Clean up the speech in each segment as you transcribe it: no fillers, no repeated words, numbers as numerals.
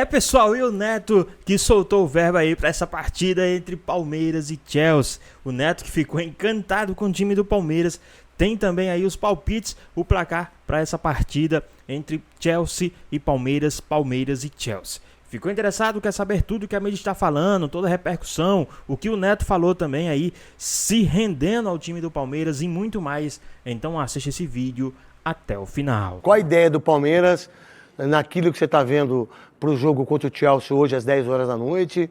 Pessoal, e o Neto que soltou o verbo aí para essa partida entre Palmeiras e Chelsea. O Neto que ficou encantado com o time do Palmeiras. Tem também aí os palpites, o placar para essa partida entre Chelsea e Palmeiras, Palmeiras e Chelsea. Ficou interessado? Quer saber tudo que a mídia está falando, toda a repercussão, o que o Neto falou também aí, se rendendo ao time do Palmeiras e muito mais. Então assiste esse vídeo até o final. Qual a ideia do Palmeiras naquilo que você está vendo para o jogo contra o Chelsea hoje às 10 horas da noite,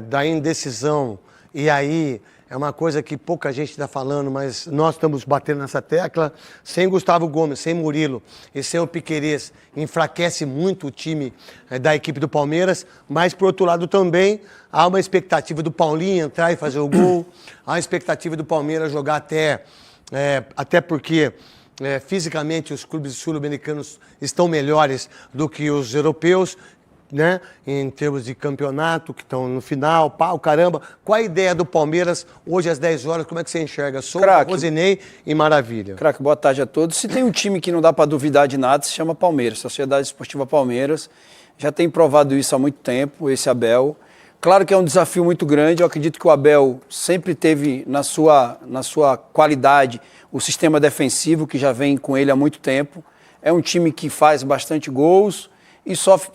da indecisão, e aí é uma coisa que pouca gente está falando, mas nós estamos batendo nessa tecla, sem Gustavo Gomes, sem Murilo e sem o Piquerez, enfraquece muito o time da equipe do Palmeiras, mas por outro lado também há uma expectativa do Paulinho entrar e fazer o gol, há uma expectativa do Palmeiras jogar até porque fisicamente os clubes sul-americanos estão melhores do que os europeus, né? Em termos de campeonato, que estão no final, pau, caramba. Qual a ideia do Palmeiras hoje às 10 horas? Como é que você enxerga? Souza, Rosinei e Maravilha. Craque, boa tarde a todos. Se tem um time que não dá para duvidar de nada, se chama Palmeiras, Sociedade Esportiva Palmeiras. Já tem provado isso há muito tempo, esse Abel. Claro que é um desafio muito grande, eu acredito que o Abel sempre teve na sua qualidade o sistema defensivo, que já vem com ele há muito tempo. É um time que faz bastante gols e sofre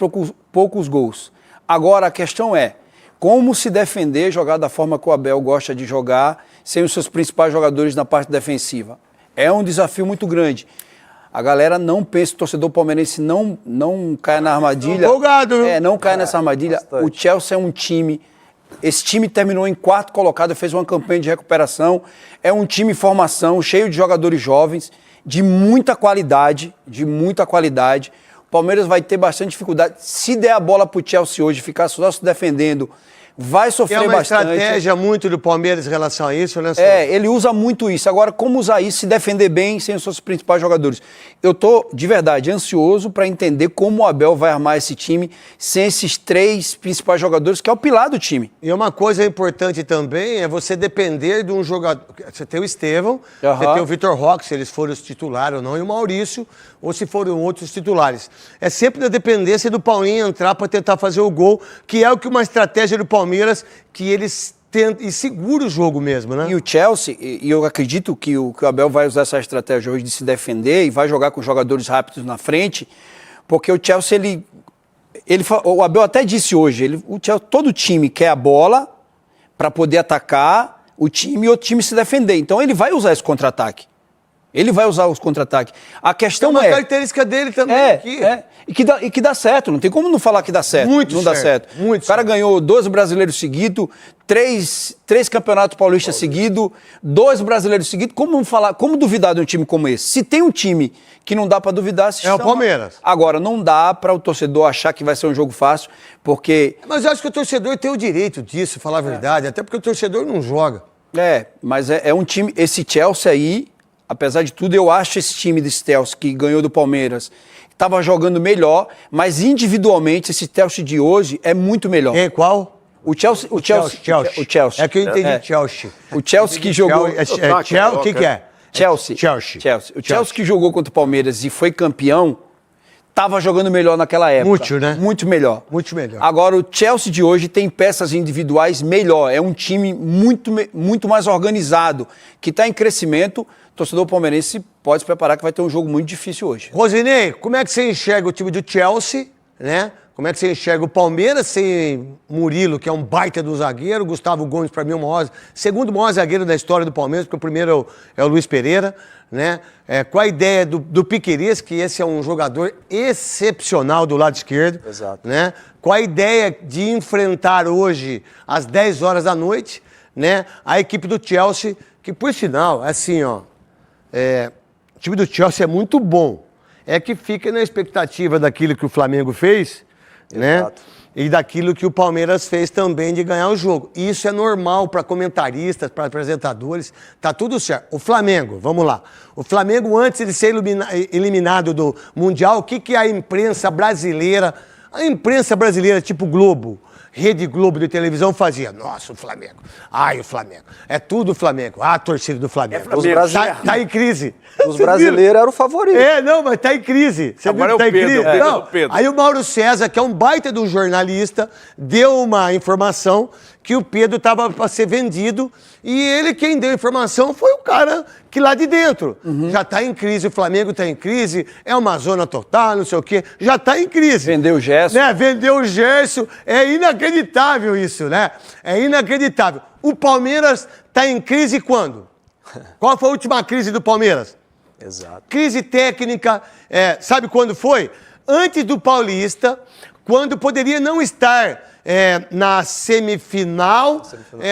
poucos gols. Agora a questão é, como se defender, jogar da forma que o Abel gosta de jogar, sem os seus principais jogadores na parte defensiva. É um desafio muito grande. A galera não pensa, o torcedor palmeirense não cai na armadilha. Não cai nessa armadilha. Bastante. O Chelsea é um time, esse time terminou em quarto colocado, fez uma campanha de recuperação. É um time em formação, cheio de jogadores jovens, de muita qualidade. O Palmeiras vai ter bastante dificuldade. Se der a bola pro Chelsea hoje, ficar só se defendendo, vai sofrer bastante. É uma estratégia muito do Palmeiras em relação a isso, né? Ele usa muito isso. Agora, como usar isso, se defender bem sem os seus principais jogadores? Eu tô, de verdade, ansioso para entender como o Abel vai armar esse time sem esses três principais jogadores, que é o pilar do time. E uma coisa importante também é você depender de um jogador. Você tem o Estevão, você tem o Vitor Roque, se eles forem os titulares ou não, e o Maurício, ou se forem outros titulares. É sempre da dependência do Paulinho entrar para tentar fazer o gol, que é o que uma estratégia do Palmeiras, que eles tentam e segura o jogo mesmo, né? E o Chelsea, e eu acredito que o Abel vai usar essa estratégia hoje de se defender e vai jogar com jogadores rápidos na frente, porque o Chelsea, o Abel até disse hoje, todo time quer a bola para poder atacar o time e o time se defender. Então ele vai usar esse contra-ataque. Ele vai usar os contra-ataques. A questão uma característica dele também aqui. E que dá certo. Não tem como não falar que dá certo. Não dá certo. O cara ganhou 12 brasileiros seguidos, três campeonatos paulistas seguidos, 2 brasileiros seguidos. Como duvidar de um time como esse? Se tem um time que não dá para duvidar, se chama o Palmeiras. Agora, não dá para o torcedor achar que vai ser um jogo fácil, porque... Mas eu acho que o torcedor tem o direito disso, falar a verdade, até porque o torcedor não joga. Mas é um time... Esse Chelsea aí... Apesar de tudo, eu acho esse time de Chelsea que ganhou do Palmeiras estava jogando melhor, mas individualmente esse Chelsea de hoje é muito melhor. Qual? O Chelsea. É que eu entendi Chelsea. O Chelsea que jogou... O que é? Chelsea. O Chelsea que jogou contra o Palmeiras e foi campeão, estava jogando melhor naquela época. Muito, né? Muito melhor. Muito melhor. Agora, o Chelsea de hoje tem peças individuais melhor. É um time muito mais organizado, que está em crescimento. O torcedor palmeirense pode se preparar que vai ter um jogo muito difícil hoje. Rosinei, como é que você enxerga o time do Chelsea, né? Como é que você enxerga o Palmeiras sem Murilo, que é um baita do zagueiro, Gustavo Gomes, para mim, o segundo maior zagueiro da história do Palmeiras, porque o primeiro é o Luiz Pereira, né? Qual a ideia do Piquerez, que esse é um jogador excepcional do lado esquerdo. Exato. Né? Qual a ideia de enfrentar hoje, às 10 horas da noite, né, a equipe do Chelsea, que, por sinal, assim, ó, o time do Chelsea é muito bom. É que fica na expectativa daquilo que o Flamengo fez, né? E daquilo que o Palmeiras fez também de ganhar o jogo. Isso é normal para comentaristas, para apresentadores, tá tudo certo. O Flamengo, vamos lá. O Flamengo, antes de ser eliminado do Mundial, o que a imprensa brasileira A imprensa brasileira, tipo Globo, Rede Globo de televisão, fazia, nossa, o Flamengo. Ai, o Flamengo. É tudo o Flamengo. Ah, a torcida do Flamengo. Tá em crise. Os brasileiros eram o favorito. Não, mas tá em crise. Você Agora viu que é o tá em Pedro, crise? é o Não. Pedro. Aí o Mauro César, que é um baita de um jornalista, deu uma informação que o Pedro estava para ser vendido e ele, quem deu a informação, foi o cara que lá de dentro. Já está em crise, o Flamengo está em crise, é uma zona total, não sei o quê, já está em crise. Vendeu o Gerson. Né? Vendeu o Gerson, é inacreditável isso, né? É inacreditável. O Palmeiras está em crise quando? Qual foi a última crise do Palmeiras? Exato. Crise técnica, sabe quando foi? Antes do Paulista, quando poderia não estar na semifinal,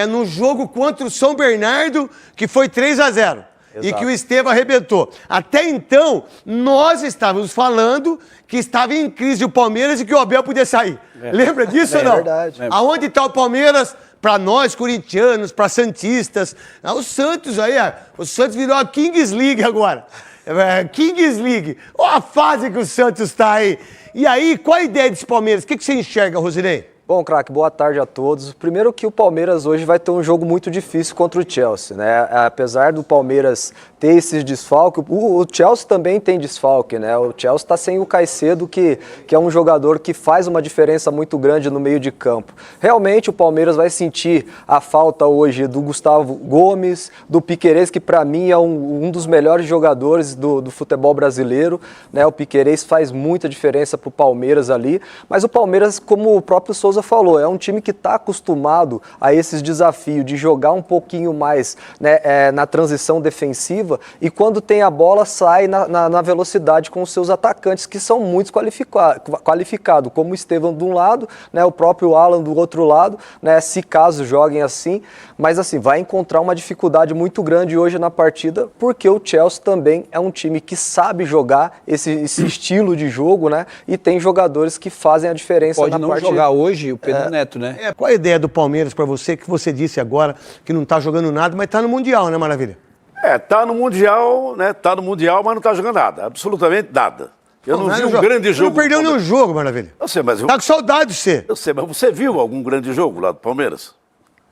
no jogo contra o São Bernardo, que foi 3-0. E que o Estevão arrebentou. Até então, nós estávamos falando que estava em crise o Palmeiras e que o Abel podia sair. Lembra disso ou não? É verdade. Aonde está o Palmeiras? Para nós, corintianos, para santistas. O Santos aí, o Santos virou a Kings League agora. Kings League. Olha a fase que o Santos está aí. E aí, qual a ideia desse Palmeiras? O que você enxerga, Rosinei? Bom, craque, boa tarde a todos. Primeiro que o Palmeiras hoje vai ter um jogo muito difícil contra o Chelsea, né? Apesar do Palmeiras ter esses desfalques, o Chelsea também tem desfalque, né? O Chelsea está sem o Caicedo, que é um jogador que faz uma diferença muito grande no meio de campo. Realmente o Palmeiras vai sentir a falta hoje do Gustavo Gomes, do Piquerez, que para mim é um dos melhores jogadores do futebol brasileiro, né? O Piquerez faz muita diferença para o Palmeiras ali, mas o Palmeiras, como o próprio Souza falou, é um time que está acostumado a esses desafios de jogar um pouquinho mais, né, na transição defensiva e quando tem a bola sai na velocidade com os seus atacantes que são muito qualificados, como o Estevão de um lado, né, o próprio Alan do outro lado, né, se caso joguem assim, mas assim, vai encontrar uma dificuldade muito grande hoje na partida porque o Chelsea também é um time que sabe jogar esse estilo de jogo, né, e tem jogadores que fazem a diferença Pode na não partida. jogar hoje o Pedro Neto, né? Qual a ideia do Palmeiras para você, que você disse agora que não está jogando nada, mas está no Mundial, né, Maravilha? Tá no Mundial, né? Tá no Mundial, mas não tá jogando nada. Absolutamente nada. Eu não vi um grande jogo. Não perdeu nenhum jogo, Maravilha. Eu sei, mas Tá com saudade de você. eu sei, mas você viu algum grande jogo lá do Palmeiras?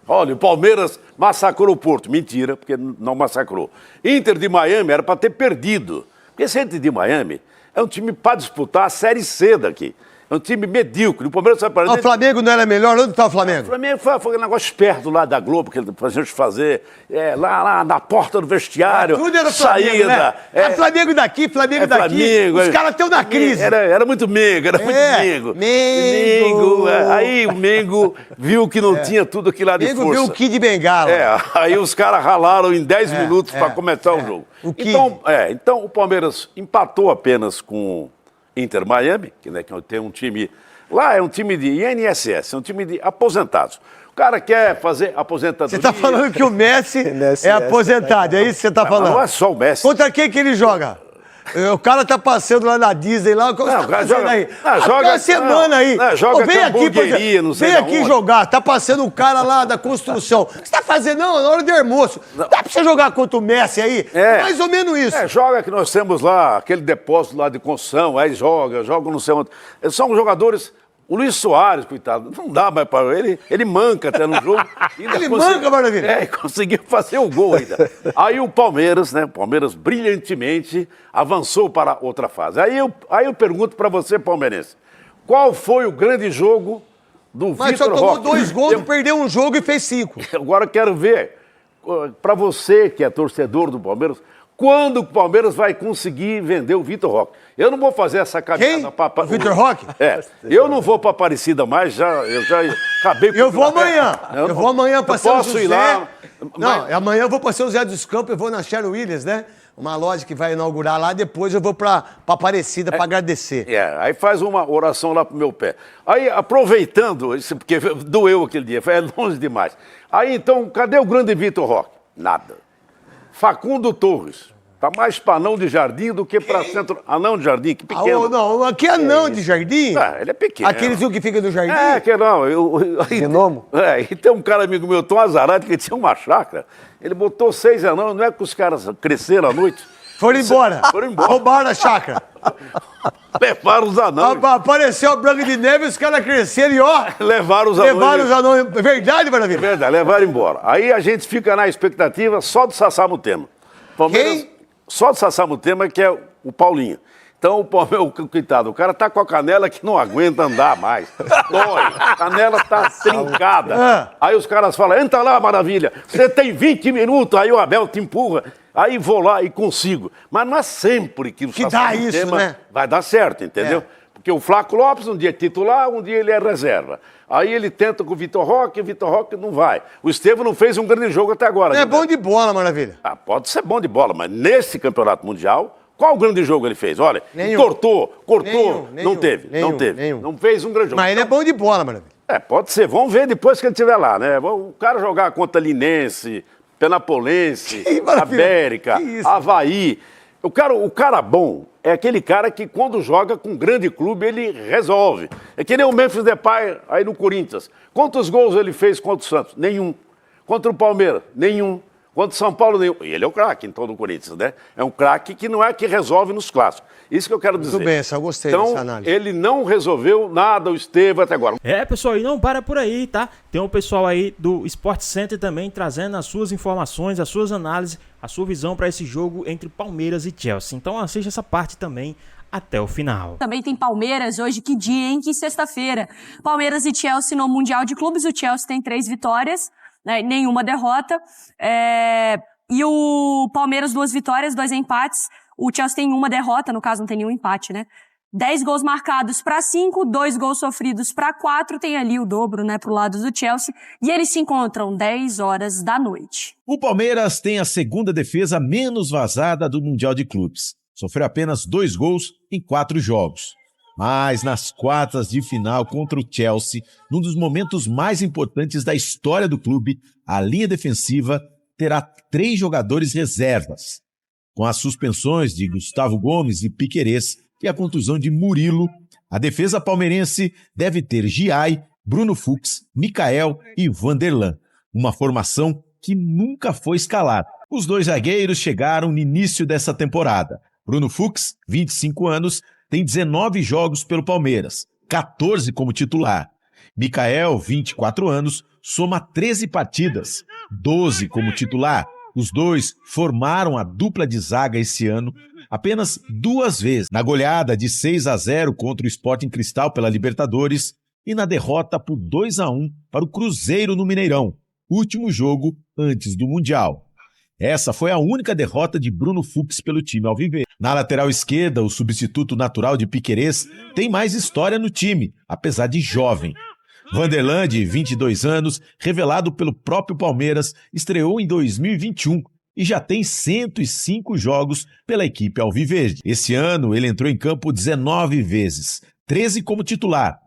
Olha, o Palmeiras massacrou o Porto. Mentira, porque não massacrou. Inter de Miami era para ter perdido. Porque esse Inter de Miami é um time para disputar a Série C daqui. É um time medíocre. O Palmeiras vai para O Flamengo não era melhor? Onde está o O Flamengo? Flamengo foi um negócio esperto lá da Globo, que pra gente fazer lá na porta do vestiário. Tudo era Flamengo, saída. né? Flamengo daqui, Flamengo daqui. Flamengo, Os caras estão na crise. Era muito meigo, era muito meigo. Mengo. Aí o Mengo viu que não tinha tudo aquilo lá de Mengo força. viu o Kid de Bengala. Aí os caras ralaram em 10 minutos para começar o jogo. O Kid. Então o Palmeiras empatou apenas com Inter Miami, que tem um time... Lá é um time de INSS, é um time de aposentados. O cara quer fazer aposentadoria... Você está falando que o Messi é aposentado, é isso que você está falando? Não é só o Messi. Contra quem que ele joga? O cara tá passando lá na Disney, lá, o que você tá fazendo aí? joga uma semana aí. Joga vem aqui, não sei vem aqui onde. jogar, tá passando um cara lá da construção. O que você tá fazendo? Não, na hora do almoço. Dá pra você jogar contra o Messi aí? Mais ou menos isso. Joga que nós temos lá, aquele depósito lá de construção, aí joga não sei onde. São jogadores... O Luiz Soares, coitado, não dá mais para ele manca até no jogo. Ele manca, Maravilha. Conseguiu fazer o gol ainda. Aí o Palmeiras, né? O Palmeiras brilhantemente avançou para outra fase. Aí eu pergunto para você, palmeirense, qual foi o grande jogo do Vitor Roque? Mas só tomou 2 gols, perdeu um jogo e fez 5. Agora eu quero ver, para você que é torcedor do Palmeiras, quando o Palmeiras vai conseguir vender o Vitor Roque? Eu não vou fazer essa caminhada para... O Vitor Roque? Eu não vou para Aparecida mais, eu já acabei com... Eu vou amanhã. Eu vou amanhã para São José. Posso ir lá... Não, amanhã eu vou para São José dos Campos, eu vou na Sherwin Williams, né? Uma loja que vai inaugurar lá, depois eu vou para Aparecida para agradecer. Aí faz uma oração lá pro meu pé. Aí, aproveitando, porque doeu aquele dia, foi longe demais. Aí, então, cadê o grande Vitor Roque? Nada. Facundo Torres. Tá mais para anão de jardim do que para centro... Anão de jardim, que pequeno. Não, aqui é anão de jardim? Ele é pequeno. Aqueles que fica no jardim? Que não. Gnomo? E tem um cara amigo meu, tão azarado, que tinha uma chácara. Ele botou 6 anãos, não é que os caras cresceram à noite? Foram embora. Foram embora. Roubaram a chácara. Levaram os anões. Apareceu a Branca de Neve, os caras cresceram e ó. Levaram os anões. Levaram os anões. É verdade, Maravilha? É verdade, levaram embora. Aí a gente fica na expectativa só do Sassá Mutema. Quem? Só do Sassá Mutema, que é o Paulinho. Então, coitado, o cara tá com a canela que não aguenta andar mais. Dói. A canela tá trincada. Aí os caras falam, entra lá, Maravilha, você tem 20 minutos, aí o Abel te empurra. Aí vou lá e consigo. Mas não é sempre que o dá isso, né? vai dar certo, entendeu? Porque o Flaco Lopes um dia é titular, um dia ele é reserva. Aí ele tenta com o Vitor Roque não vai. O Estevão não fez um grande jogo até agora. É bom de bola, Maravilha. Ah, pode ser bom de bola, mas nesse campeonato mundial, qual grande jogo ele fez? Olha, nenhum. Cortou, nenhum. Não teve. Não fez um grande jogo. Mas ele é bom de bola, Maravilha. Pode ser. Vamos ver depois que ele estiver lá, né? O cara jogar contra Linense, Penapolense, América, Avaí. O cara bom é aquele cara que quando joga com um grande clube ele resolve. É que nem o Memphis Depay aí no Corinthians. Quantos gols ele fez contra o Santos? Nenhum. Contra o Palmeiras? Nenhum. Contra o São Paulo? Nenhum. E ele é o craque então do Corinthians, né? É um craque que não é que resolve nos clássicos. Isso que eu quero dizer. Muito bem, eu gostei então, dessa análise. Ele não resolveu nada, o Estevão até agora. Pessoal, e não para por aí, tá? Tem um pessoal aí do Sport Center também trazendo as suas informações, as suas análises, a sua visão para esse jogo entre Palmeiras e Chelsea. Então assista essa parte também até o final. Também tem Palmeiras hoje, que dia, hein? Que sexta-feira. Palmeiras e Chelsea no Mundial de Clubes. O Chelsea tem 3 vitórias, né? Nenhuma derrota. E o Palmeiras 2 vitórias, 2 empates. O Chelsea tem 1 derrota, no caso não tem nenhum empate, né? 10 gols marcados para 5, 2 gols sofridos para 4, tem ali o dobro, né, pro lado do Chelsea, e eles se encontram 10 horas da noite. O Palmeiras tem a segunda defesa menos vazada do Mundial de Clubes. Sofreu apenas 2 gols em 4 jogos. Mas nas quartas de final contra o Chelsea, num dos momentos mais importantes da história do clube, a linha defensiva terá 3 jogadores reservas. Com as suspensões de Gustavo Gomes e Piquerez e a contusão de Murilo, a defesa palmeirense deve ter Giai, Bruno Fux, Michael e Vanderlan, uma formação que nunca foi escalada. Os 2 zagueiros chegaram no início dessa temporada. Bruno Fux, 25 anos, tem 19 jogos pelo Palmeiras, 14 como titular. Michael, 24 anos, soma 13 partidas, 12 como titular. Os 2 formaram a dupla de zaga esse ano apenas 2 vezes, na goleada de 6-0 contra o Sporting Cristal pela Libertadores e na derrota por 2-1 para o Cruzeiro no Mineirão, último jogo antes do Mundial. Essa foi a única derrota de Bruno Fux pelo time alviverde. Na lateral esquerda, o substituto natural de Piquerez tem mais história no time, apesar de jovem. Vanderlan, de 22 anos, revelado pelo próprio Palmeiras, estreou em 2021 e já tem 105 jogos pela equipe alviverde. Esse ano ele entrou em campo 19 vezes, 13 como titular.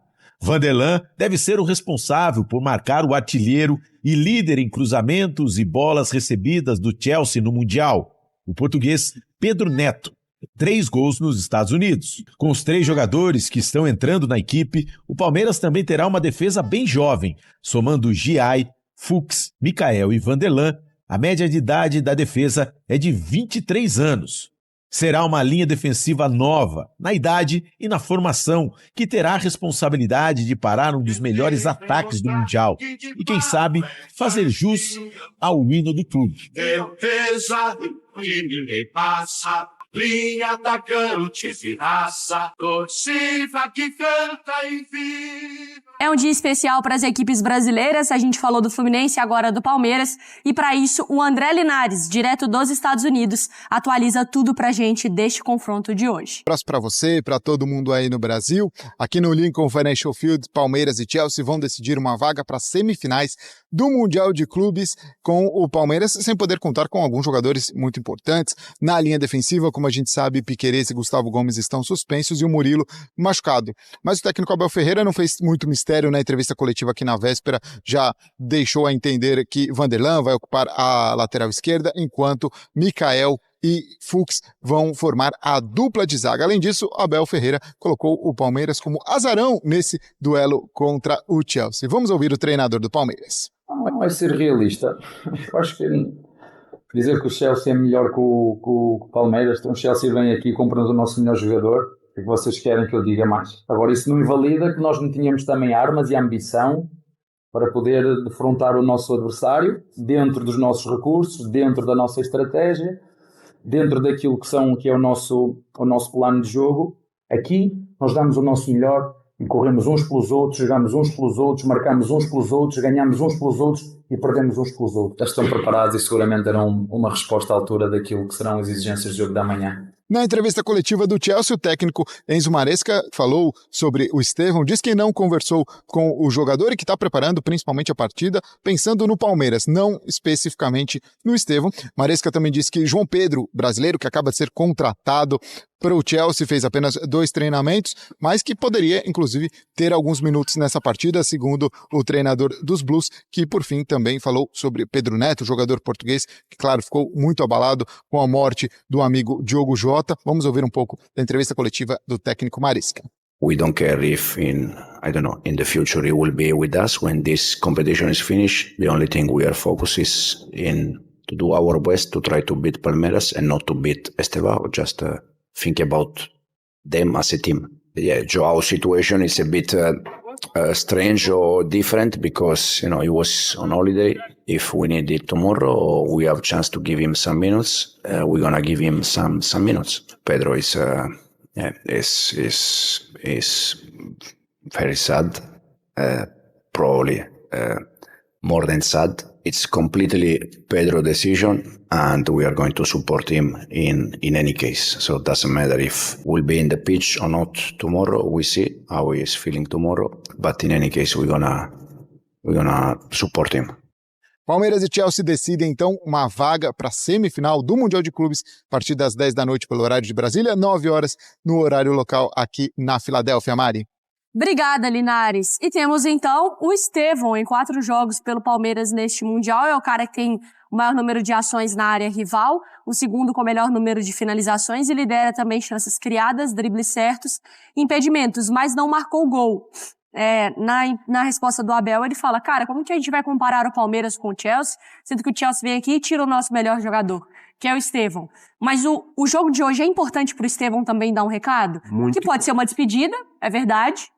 Vanderlan deve ser o responsável por marcar o artilheiro e líder em cruzamentos e bolas recebidas do Chelsea no Mundial, o português Pedro Neto. 3 gols nos Estados Unidos. Com os 3 jogadores que estão entrando na equipe, o Palmeiras também terá uma defesa bem jovem, somando Giai, Fux, Michael e Vanderlan. A média de idade da defesa é de 23 anos. Será uma linha defensiva nova, na idade e na formação, que terá a responsabilidade de parar um dos melhores ataques do Mundial e, quem sabe, fazer jus ao hino do clube. Defesa e ninguém passa. Linha atacante de raça, torcida que canta e vive. É um dia especial para as equipes brasileiras, a gente falou do Fluminense e agora do Palmeiras, e para isso o André Linares, direto dos Estados Unidos, atualiza tudo pra gente deste confronto de hoje. Um abraço para você e para todo mundo aí no Brasil. Aqui no Lincoln Financial Field, Palmeiras e Chelsea vão decidir uma vaga para semifinais do Mundial de Clubes, com o Palmeiras sem poder contar com alguns jogadores muito importantes. Na linha defensiva, como a gente sabe, Piquerez e Gustavo Gomes estão suspensos e o Murilo machucado. Mas o técnico Abel Ferreira não fez muito mistério na entrevista coletiva aqui na véspera, já deixou a entender que Vanderlan vai ocupar a lateral esquerda, enquanto Michael e Fux vão formar a dupla de zaga. Além disso, Abel Ferreira colocou o Palmeiras como azarão nesse duelo contra o Chelsea. Vamos ouvir o treinador do Palmeiras. Vai ser realista. Eu acho que dizer que o Chelsea é melhor que o Palmeiras, então o Chelsea vem aqui e compra-nos o nosso melhor jogador. O que é que vocês querem que eu diga mais? Agora, isso não invalida que nós não tínhamos também armas e ambição para poder defrontar o nosso adversário dentro dos nossos recursos, dentro da nossa estratégia, dentro daquilo que é o nosso plano de jogo. Aqui nós damos o nosso melhor e corremos uns pelos outros, jogamos uns pelos outros, marcamos uns pelos outros, ganhamos uns pelos outros e perdemos uns pelos outros. Já estão preparados e seguramente darão uma resposta à altura daquilo que serão as exigências do jogo da manhã. Na entrevista coletiva do Chelsea, o técnico Enzo Maresca falou sobre o Estevão, diz que não conversou com o jogador e que está preparando principalmente a partida pensando no Palmeiras, não especificamente no Estevão. Maresca também disse que João Pedro, brasileiro que acaba de ser contratado para o Chelsea, fez apenas 2 treinamentos, mas que poderia, inclusive, ter alguns minutos nessa partida, segundo o treinador dos Blues, que, por fim, também falou sobre Pedro Neto, jogador português, que, claro, ficou muito abalado com a morte do amigo Diogo Jota. Vamos ouvir um pouco da entrevista coletiva do técnico Maresca. We don't care if in the future he will be with us when this competition is finished. The only thing we are focused is to do our best to try to beat Palmeiras and not to beat Estevão, just think about them as a team. Yeah, Joao's situation is a bit strange or different because, he was on holiday. If we need it tomorrow or we have a chance to give him some minutes, we're going to give him some minutes. Pedro is very sad, probably more than sad. It's completely Pedro's decision, and we are going to support him in any case. So it doesn't matter if we'll be in the pitch or not tomorrow. We see how he is feeling tomorrow, but in any case, we're gonna support him. Palmeiras e Chelsea decidem, então, uma vaga para a semifinal do Mundial de Clubes, a partir das 10 da noite pelo horário de Brasília, 9 horas no horário local aqui na Filadélfia. Mari. Obrigada, Linares. E temos, então, o Estevão em 4 jogos pelo Palmeiras neste Mundial. É o cara que tem o maior número de ações na área rival, o segundo com o melhor número de finalizações e lidera também chances criadas, dribles certos, impedimentos, mas não marcou gol. Na resposta do Abel, ele fala, cara, como que a gente vai comparar o Palmeiras com o Chelsea, sendo que o Chelsea vem aqui e tira o nosso melhor jogador, que é o Estevão. Mas o jogo de hoje é importante pro Estevão também dar um recado? Muito. Que pode ser uma despedida, é verdade.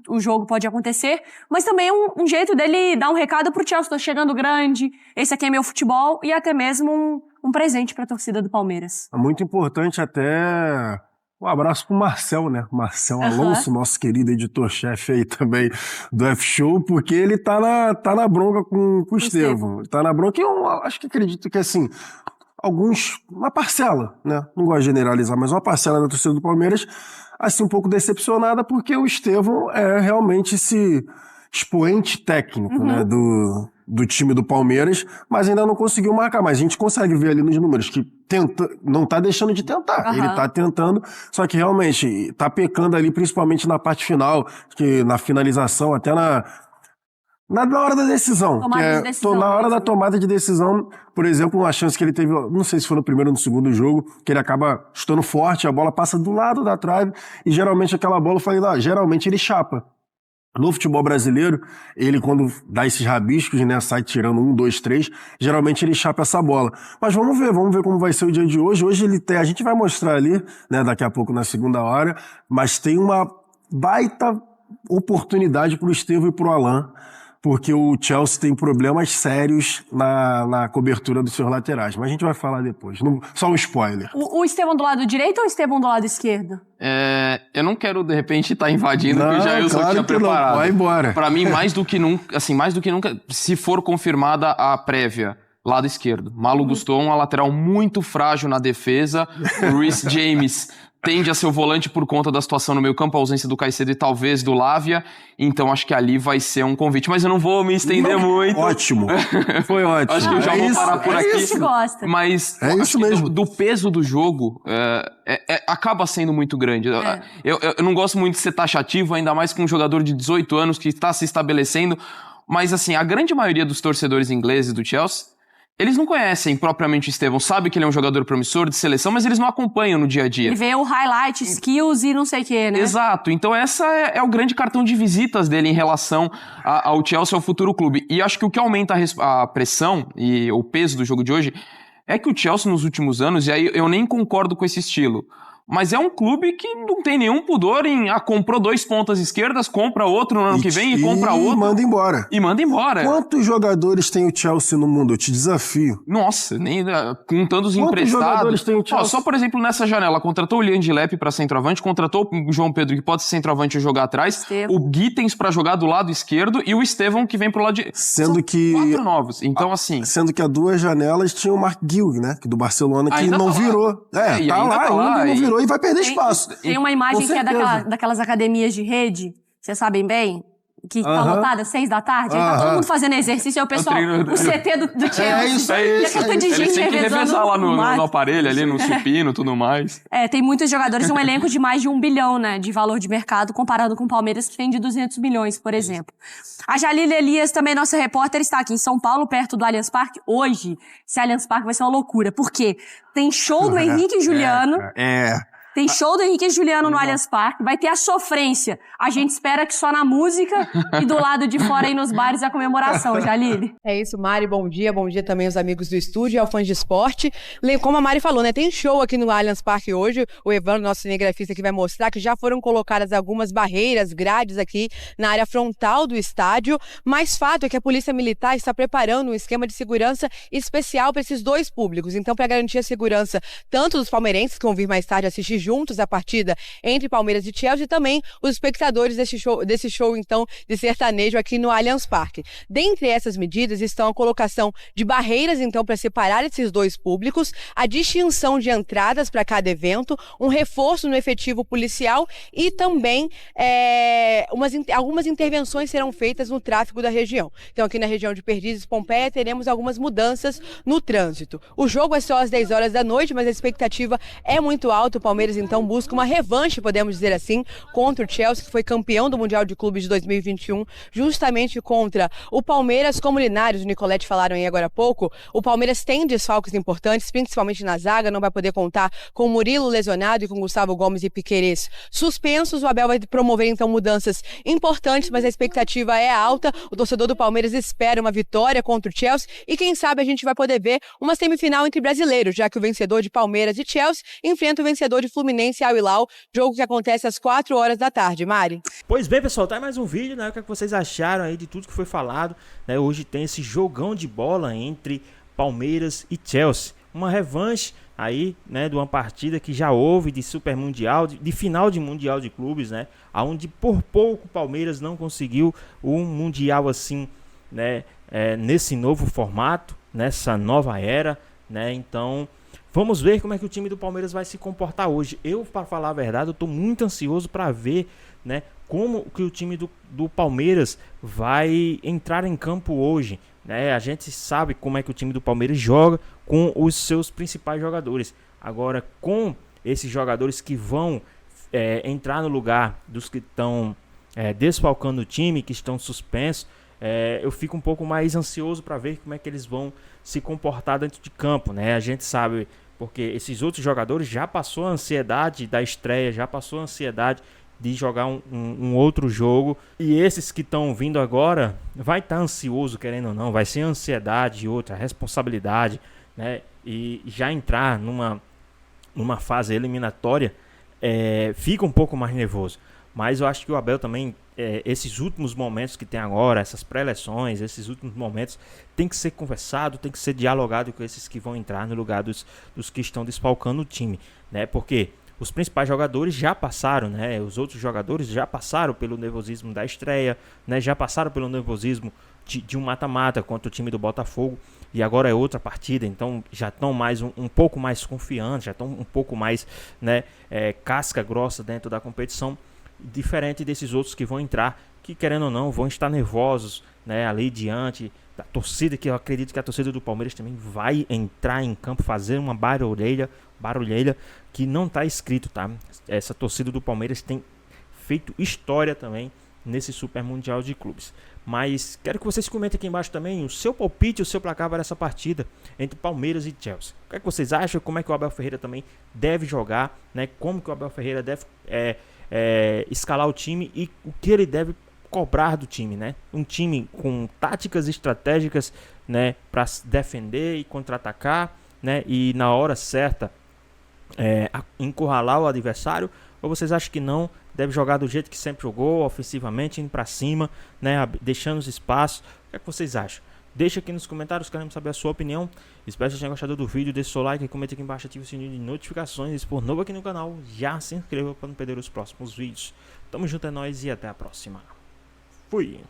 O jogo pode acontecer, mas também é um jeito dele dar um recado pro Chelsea, tô chegando grande, esse aqui é meu futebol, e até mesmo um presente pra torcida do Palmeiras. É muito importante até um abraço pro Marcel, né? Marcel Alonso, nosso querido editor-chefe aí também do F-Show, porque ele tá na bronca com o Estevão. Tá na bronca e eu acredito que assim, uma parcela, né? Não gosto de generalizar, mas uma parcela da torcida do Palmeiras assim, um pouco decepcionada, porque o Estevão é realmente esse expoente técnico, né, do time do Palmeiras, mas ainda não conseguiu marcar. Mas a gente consegue ver ali nos números que não tá deixando de tentar. Ele tá tentando, só que realmente tá pecando ali, principalmente na parte final, que na finalização, até na hora da decisão. Na hora da tomada de decisão, por exemplo, uma chance que ele teve, não sei se foi no primeiro ou no segundo jogo, que ele acaba chutando forte, a bola passa do lado da trave, e geralmente aquela bola, eu falei, geralmente ele chapa. No futebol brasileiro, ele quando dá esses rabiscos, né, sai tirando 1, 2, 3, geralmente ele chapa essa bola. Mas vamos ver como vai ser o dia de hoje. Hoje a gente vai mostrar ali, né, daqui a pouco na segunda hora, mas tem uma baita oportunidade pro Estevão e pro Alan, porque o Chelsea tem problemas sérios na cobertura dos seus laterais. Mas a gente vai falar depois. Só um spoiler. O Estevão do lado direito ou o Estevão do lado esquerdo? Eu não quero, de repente, estar invadindo o que já eu tinha preparado. Não, vai embora. Pra mim, mais do que nunca, se for confirmada a prévia, lado esquerdo. Malo Gusto, uma lateral muito frágil na defesa. O Reece James tende a ser o volante por conta da situação no meio campo, a ausência do Caicedo e talvez do Lavia, então acho que ali vai ser um convite, mas eu não vou me estender muito. Ótimo, foi ótimo. Acho que eu já vou parar por aqui. Isso gosta. Mas isso mesmo. Do peso do jogo, acaba sendo muito grande. Eu não gosto muito de ser taxativo, ainda mais com um jogador de 18 anos que está se estabelecendo, mas assim, a grande maioria dos torcedores ingleses do Chelsea, eles não conhecem propriamente o Estevão, sabe que ele é um jogador promissor de seleção, mas eles não acompanham no dia a dia. Ele vê o highlight, skills e não sei o que, né? Exato, então essa é o grande cartão de visitas dele em relação ao Chelsea, ao futuro clube. E acho que o que aumenta a pressão e o peso do jogo de hoje É que o Chelsea nos últimos anos, e aí eu nem concordo com esse estilo, mas é um clube que não tem nenhum pudor em, comprou 2 pontas esquerdas, compra outro no ano que vem e compra outro. E manda embora. E manda embora. Quantos jogadores tem o Chelsea no mundo? Eu te desafio. Nossa, nem contando os emprestados. Jogadores tem o Chelsea? Só, por exemplo, nessa janela, contratou o Lian Dilep para centroavante, contratou o João Pedro, que pode ser centroavante e jogar atrás, o Gittens para jogar do lado esquerdo e o Estevão que vem pro lado de... Sendo que... 4 novos, então assim... Sendo que há 2 janelas tinha o Mark Guilg, né? Do Barcelona, que ainda não virou. Tá lá, não virou. E vai perder espaço. Tem uma imagem que é daquelas academias de rede, vocês sabem bem, que tá lotada às 6 da tarde, aí tá todo mundo fazendo exercício, aí o pessoal, o CT do Chelsea. Eles têm que revezar lá no aparelho, ali no supino e tudo mais. Tem muitos jogadores, um elenco de mais de 1 bilhão, né, de valor de mercado, comparado com o Palmeiras, que tem de 200 milhões, por exemplo. A Jalile Elias, também nossa repórter, está aqui em São Paulo, perto do Allianz Parque. Hoje, esse Allianz Parque vai ser uma loucura, porque tem show do Henrique e Juliano. Tem show do Henrique e Juliano no Allianz Parque, vai ter a sofrência. A gente espera que só na música e do lado de fora aí nos bares a comemoração, Jalile. É isso, Mari, bom dia também aos amigos do estúdio, aos fãs de esporte. Como a Mari falou, né, tem show aqui no Allianz Parque hoje, o Evandro, nosso cinegrafista, que vai mostrar que já foram colocadas algumas barreiras, grades aqui na área frontal do estádio, mas fato é que a Polícia Militar está preparando um esquema de segurança especial para esses 2 públicos, então para garantir a segurança tanto dos palmeirenses que vão vir mais tarde assistir juntos a partida entre Palmeiras e Chelsea, e também os espectadores desse show então de sertanejo aqui no Allianz Parque. Dentre essas medidas estão a colocação de barreiras então para separar esses 2 públicos, a distinção de entradas para cada evento, um reforço no efetivo policial e também algumas intervenções serão feitas no tráfego da região. Então aqui na região de Perdizes, Pompeia, teremos algumas mudanças no trânsito. O jogo é só às 10 horas da noite, mas a expectativa é muito alta. O Palmeiras então busca uma revanche, podemos dizer assim, contra o Chelsea, que foi campeão do Mundial de Clubes de 2021, justamente contra o Palmeiras. Como o Linares e o Nicolete falaram aí agora há pouco, o Palmeiras tem desfalques importantes, principalmente na zaga, não vai poder contar com o Murilo lesionado e com Gustavo Gomes e Piquerez suspensos. O Abel vai promover então mudanças importantes, mas a expectativa é alta. O torcedor do Palmeiras espera uma vitória contra o Chelsea e quem sabe a gente vai poder ver uma semifinal entre brasileiros, já que o vencedor de Palmeiras e Chelsea enfrenta o vencedor de Fluminense e Al Hilal, jogo que acontece às 4 horas da tarde. Mari? Pois bem, pessoal, tá aí mais um vídeo, né? O que vocês acharam aí de tudo que foi falado, né? Hoje tem esse jogão de bola entre Palmeiras e Chelsea. Uma revanche aí, né, de uma partida que já houve de Super Mundial, de final de Mundial de Clubes, né? Onde por pouco o Palmeiras não conseguiu um Mundial assim, né? Nesse novo formato, nessa nova era, né? Então... vamos ver como é que o time do Palmeiras vai se comportar hoje. Eu, para falar a verdade, eu estou muito ansioso para ver, né, como que o time do Palmeiras vai entrar em campo hoje, né? A gente sabe como é que o time do Palmeiras joga com os seus principais jogadores. Agora, com esses jogadores que vão entrar no lugar dos que estão desfalcando o time, que estão suspensos, eu fico um pouco mais ansioso para ver como é que eles vão se comportar dentro de campo, né? A gente sabe, porque esses outros jogadores já passou a ansiedade da estreia, já passou a ansiedade de jogar um outro jogo, e esses que estão vindo agora vai estar ansioso, querendo ou não, vai ser ansiedade e outra responsabilidade, né? E já entrar numa fase eliminatória fica um pouco mais nervoso. Mas eu acho que o Abel também, esses últimos momentos que tem agora, essas pré-eleções, esses últimos momentos, tem que ser conversado, tem que ser dialogado com esses que vão entrar no lugar dos que estão desfalcando o time, né? Porque os principais jogadores já passaram, né? Os outros jogadores já passaram pelo nervosismo da estreia, né? Já passaram pelo nervosismo de um mata-mata contra o time do Botafogo, e agora é outra partida, então já estão mais um pouco mais confiantes, já estão um pouco mais, né, casca grossa dentro da competição, diferente desses outros que vão entrar, que querendo ou não, vão estar nervosos, né, ali diante da torcida, que eu acredito que a torcida do Palmeiras também vai entrar em campo, fazer uma barulheira que não está escrito, tá? Essa torcida do Palmeiras tem feito história também nesse Super Mundial de Clubes. Mas quero que vocês comentem aqui embaixo também o seu palpite, o seu placar para essa partida entre Palmeiras e Chelsea. O que é que vocês acham? Como é que o Abel Ferreira também deve jogar, né? Como que o Abel Ferreira deve escalar o time e o que ele deve cobrar do time, né? Um time com táticas estratégicas, né, para defender e contra-atacar, né, e na hora certa encurralar o adversário, ou vocês acham que não, deve jogar do jeito que sempre jogou, ofensivamente, indo para cima, né, deixando os espaços? O que é que vocês acham? Deixa aqui nos comentários, queremos saber a sua opinião. Espero que vocês tenham gostado do vídeo, deixe seu like, comenta aqui embaixo, ative o sininho de notificações. E se for novo aqui no canal, já se inscreva para não perder os próximos vídeos. Tamo junto, é nóis e até a próxima. Fui!